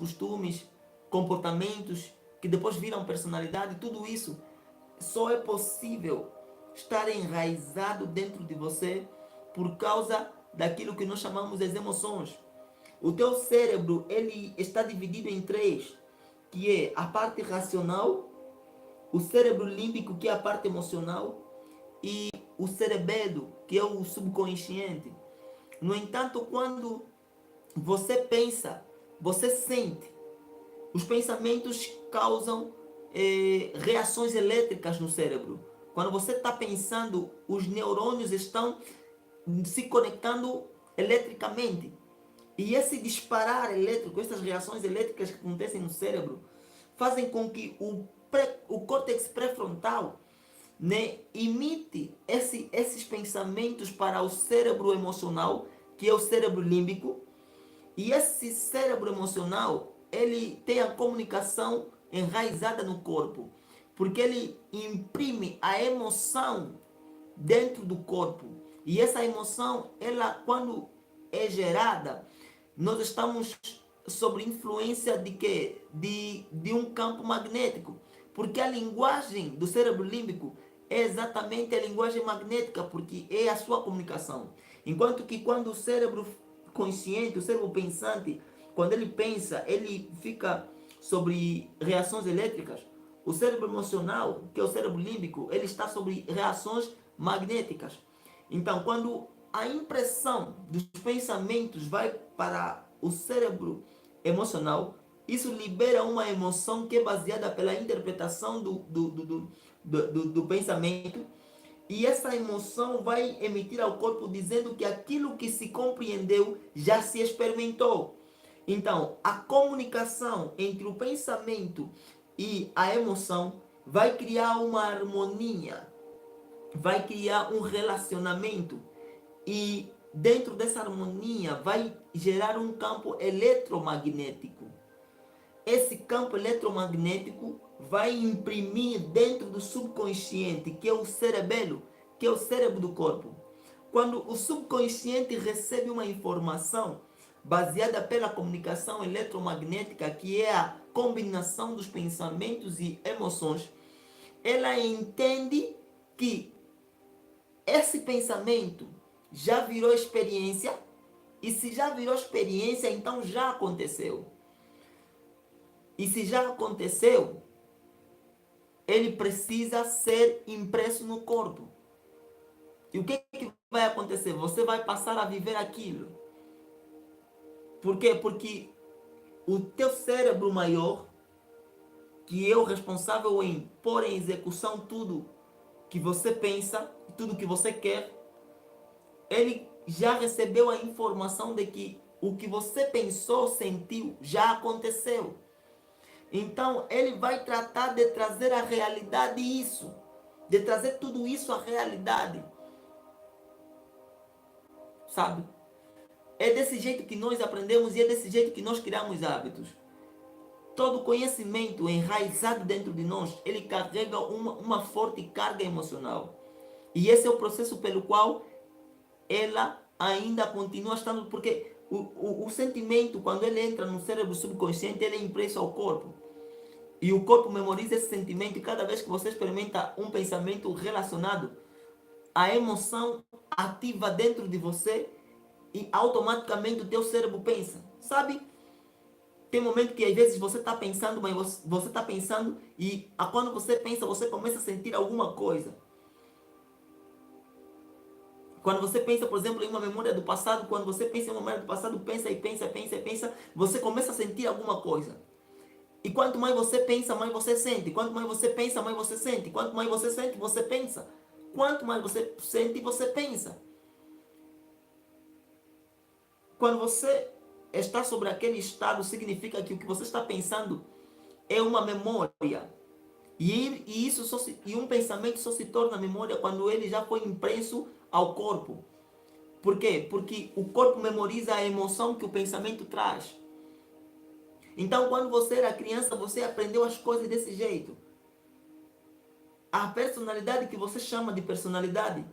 costumes, comportamentos que depois viram personalidade, tudo isso só é possível estar enraizado dentro de você por causa daquilo que nós chamamos das emoções. O teu cérebro, ele está dividido em três, que é a parte racional, o cérebro límbico, que é a parte emocional, e o cerebelo, que é o subconsciente. No entanto, quando você pensa, você sente. Os pensamentos causam reações elétricas no cérebro. Quando você está pensando, os neurônios estão se conectando eletricamente. E esse disparar elétrico, essas reações elétricas que acontecem no cérebro, fazem com que o córtex pré-frontal, né, imite esses pensamentos para o cérebro emocional, que é o cérebro límbico. E esse cérebro emocional, ele tem a comunicação enraizada no corpo, porque ele imprime a emoção dentro do corpo. E essa emoção, ela quando é gerada, nós estamos sob influência de quê? De um campo magnético. Porque a linguagem do cérebro límbico é exatamente a linguagem magnética, porque é a sua comunicação. Enquanto que quando o cérebro consciente, o cérebro pensante, quando ele pensa, ele fica sobre reações elétricas. O cérebro emocional, que é o cérebro límbico, ele está sobre reações magnéticas. Então, quando a impressão dos pensamentos vai para o cérebro emocional, isso libera uma emoção que é baseada pela interpretação do pensamento, e essa emoção vai emitir ao corpo dizendo que aquilo que se compreendeu já se experimentou. Então, a comunicação entre o pensamento e a emoção vai criar uma harmonia, vai criar um relacionamento, e dentro dessa harmonia vai gerar um campo eletromagnético. Esse campo eletromagnético vai imprimir dentro do subconsciente, que é o cerebelo, que é o cérebro do corpo. Quando o subconsciente recebe uma informação baseada pela comunicação eletromagnética, que é a combinação dos pensamentos e emoções, ela entende que esse pensamento já virou experiência, e se já virou experiência, então já aconteceu. E se já aconteceu, ele precisa ser impresso no corpo. E o que vai acontecer? Você vai passar a viver aquilo. Por quê? Porque o teu cérebro maior, que é o responsável em pôr em execução tudo que você pensa, tudo que você quer, ele já recebeu a informação de que o que você pensou, sentiu, já aconteceu. Então, ele vai tratar de trazer à realidade isso, de trazer tudo isso à realidade. Sabe? É desse jeito que nós aprendemos e é desse jeito que nós criamos hábitos. Todo conhecimento enraizado dentro de nós, ele carrega uma forte carga emocional. E esse é o processo pelo qual ela ainda continua estando, porque o sentimento, quando ele entra no cérebro subconsciente, ele é impresso ao corpo. E o corpo memoriza esse sentimento, e cada vez que você experimenta um pensamento relacionado, a emoção ativa dentro de você e automaticamente o teu cérebro pensa. Sabe? Tem momento que às vezes você está pensando, mas você está pensando e quando você pensa, você começa a sentir alguma coisa. Quando você pensa, por exemplo, em uma memória do passado, quando você pensa em uma memória do passado, pensa e pensa, pensa e pensa, você começa a sentir alguma coisa. E quanto mais você pensa, mais você sente. Quanto mais você pensa, mais você sente. Quanto mais você sente, você pensa. Quanto mais você sente, você pensa. Quando você está sobre aquele estado, significa que o que você está pensando é uma memória. E um pensamento só se torna memória quando ele já foi impresso ao corpo. Por quê? Porque o corpo memoriza a emoção que o pensamento traz. Então, quando você era criança, você aprendeu as coisas desse jeito. A personalidade que você chama de personalidade,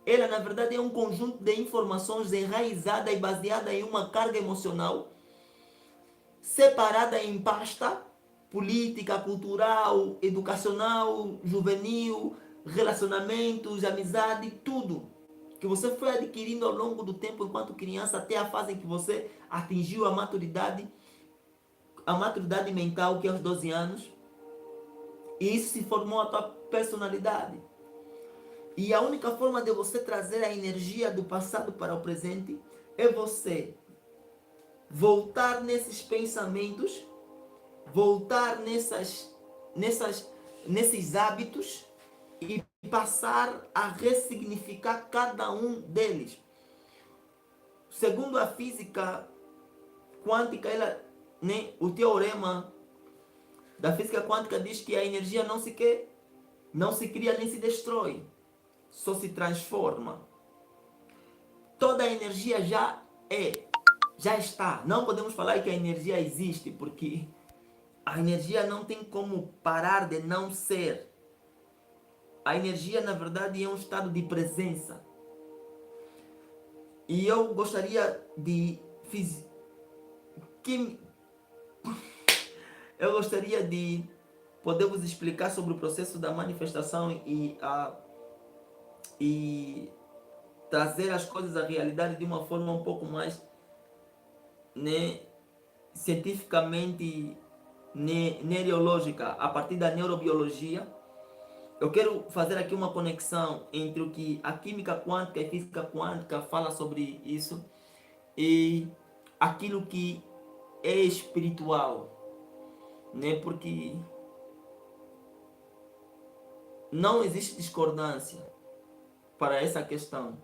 ela na verdade é um conjunto de informações enraizada e baseada em uma carga emocional separada em pasta política, cultural, educacional, juvenil, relacionamentos, amizade, tudo que você foi adquirindo ao longo do tempo enquanto criança até a fase em que você atingiu a maturidade mental, que é aos 12 anos, e isso se formou a tua personalidade. E a única forma de você trazer a energia do passado para o presente é você voltar nesses pensamentos, voltar nesses hábitos e passar a ressignificar cada um deles. Segundo a física quântica, o teorema da física quântica diz que a energia não se cria nem se destrói, só se transforma. Toda a energia já está. Não podemos falar que a energia existe, porque a energia não tem como parar de não ser. A energia, na verdade, é um estado de presença. E eu gostaria de poder vos explicar sobre o processo da manifestação e trazer as coisas à realidade de uma forma um pouco mais, né, cientificamente neurológica, a partir da neurobiologia. Eu quero fazer aqui uma conexão entre o que a química quântica e física quântica fala sobre isso e aquilo que é espiritual, né? Porque não existe discordância para essa questão.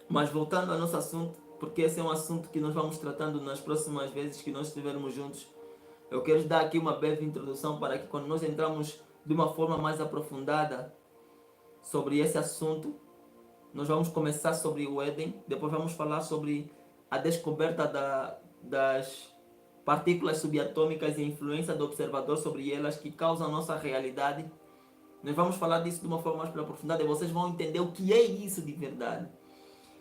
Mas voltando ao nosso assunto, porque esse é um assunto que nós vamos tratando nas próximas vezes que nós estivermos juntos, eu quero dar aqui uma breve introdução para que quando nós entramos de uma forma mais aprofundada sobre esse assunto, nós vamos começar sobre o Éden, depois vamos falar sobre a descoberta das partículas subatômicas e a influência do observador sobre elas que causam a nossa realidade. Nós vamos falar disso de uma forma mais aprofundada e vocês vão entender o que é isso de verdade.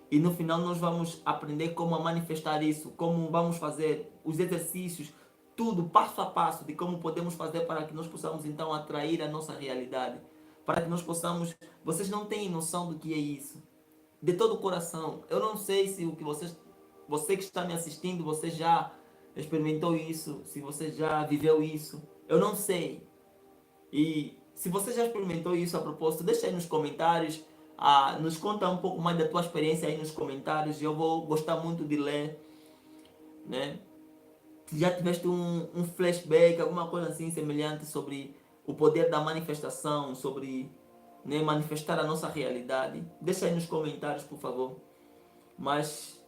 E no final nós vamos aprender como a manifestar isso, como vamos fazer os exercícios, tudo passo a passo de como podemos fazer para que nós possamos então atrair a nossa realidade. Para que nós possamos... Vocês não têm noção do que é isso. De todo o coração. Eu não sei se o que você que está me assistindo, você já experimentou isso, se você já viveu isso. Eu não sei. E se você já experimentou isso a propósito, deixa aí nos comentários. Nos conta um pouco mais da tua experiência aí nos comentários. Eu vou gostar muito de ler, né? Se já tiveste um flashback, alguma coisa assim semelhante sobre o poder da manifestação, sobre, né, manifestar a nossa realidade, deixa aí nos comentários, por favor. Mas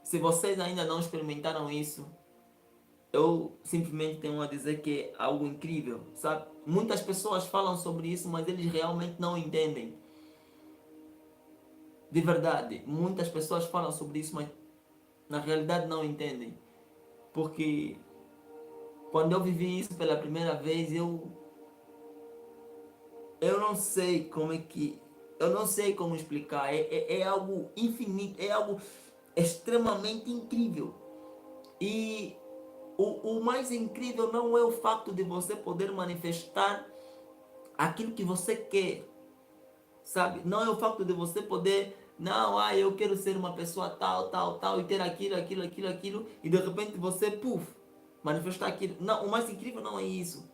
se vocês ainda não experimentaram isso, eu simplesmente tenho a dizer que é algo incrível, sabe? Muitas pessoas falam sobre isso, mas eles realmente não entendem. De verdade, muitas pessoas falam sobre isso, mas na realidade não entendem. Porque quando eu vivi isso pela primeira vez, eu não sei como eu não sei como explicar. É algo infinito, é algo extremamente incrível. E o mais incrível não é o fato de você poder manifestar aquilo que você quer, sabe? Não é o fato de você poder... Não, eu quero ser uma pessoa tal, tal, tal, e ter aquilo, e de repente você, manifestar aquilo. Não, o mais incrível não é isso.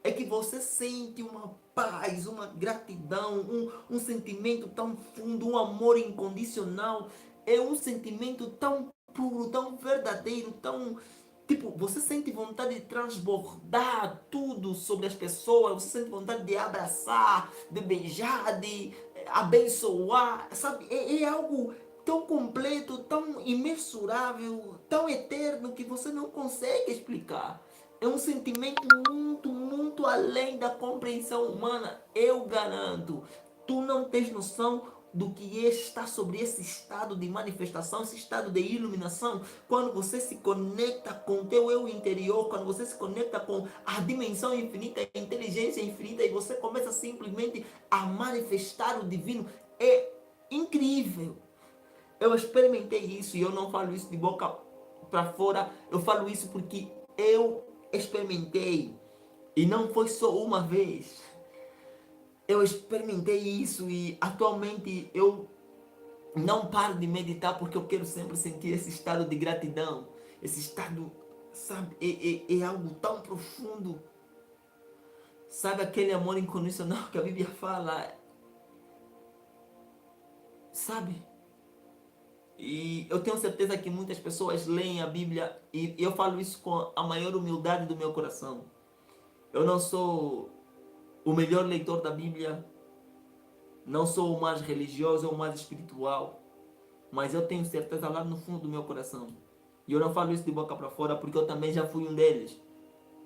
É que você sente uma paz, uma gratidão, um sentimento tão fundo, um amor incondicional. É um sentimento tão puro, tão verdadeiro, tão... Tipo, você sente vontade de transbordar tudo sobre as pessoas, você sente vontade de abraçar, de beijar, de abençoar, sabe? É algo tão completo, tão imensurável, tão eterno que você não consegue explicar. É um sentimento muito, muito além da compreensão humana, eu garanto. Tu não tens noção do que está sobre esse estado de manifestação, esse estado de iluminação, quando você se conecta com o teu eu interior, quando você se conecta com a dimensão infinita, a inteligência infinita, e você começa simplesmente a manifestar o divino. É incrível. Eu experimentei isso e eu não falo isso de boca para fora. Eu falo isso porque eu experimentei. E não foi só uma vez. Eu experimentei isso e atualmente eu não paro de meditar porque eu quero sempre sentir esse estado de gratidão. Esse estado, sabe, é algo tão profundo. Sabe aquele amor incondicional que a Bíblia fala? Sabe? E eu tenho certeza que muitas pessoas leem a Bíblia e eu falo isso com a maior humildade do meu coração. Eu não sou o melhor leitor da Bíblia, não sou o mais religioso ou o mais espiritual, mas eu tenho certeza lá no fundo do meu coração. E eu não falo isso de boca para fora porque eu também já fui um deles.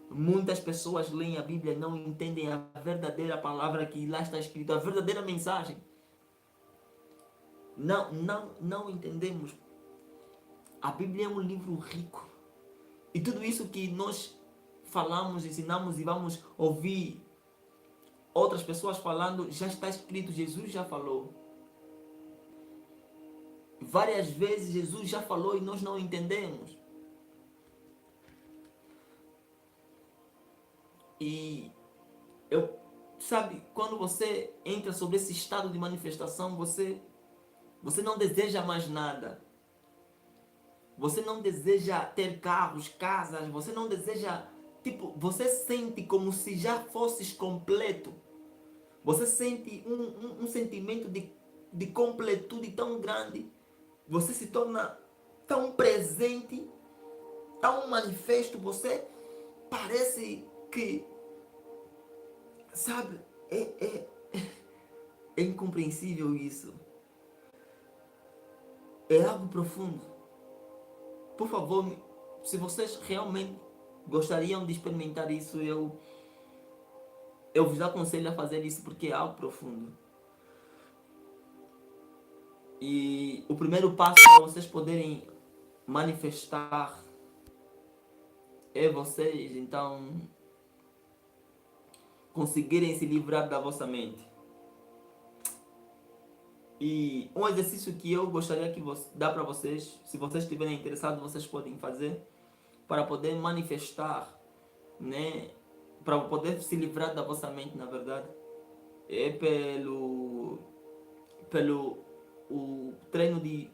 Muitas pessoas leem a Bíblia e não entendem a verdadeira palavra que lá está escrita, a verdadeira mensagem. Não entendemos. A Bíblia é um livro rico. E tudo isso que nós falamos, ensinamos e vamos ouvir outras pessoas falando, já está escrito, Jesus já falou. Várias vezes Jesus já falou e nós não entendemos. E eu, sabe, quando você entra sobre esse estado de manifestação, você não deseja mais nada. Você não deseja ter carros, casas, você não deseja, tipo, você sente como se já fosses completo. Você sente um sentimento de completude tão grande. Você se torna tão presente, tão manifesto. Você parece que, sabe, é incompreensível isso. É algo profundo. Por favor, se vocês realmente gostariam de experimentar isso, eu vos aconselho a fazer isso porque é algo profundo. E o primeiro passo para vocês poderem manifestar é vocês, então, conseguirem se livrar da vossa mente. E um exercício que eu gostaria que dar para vocês, se vocês estiverem interessados, vocês podem fazer para poder manifestar, né? Para poder se livrar da vossa mente, na verdade, é pelo o treino de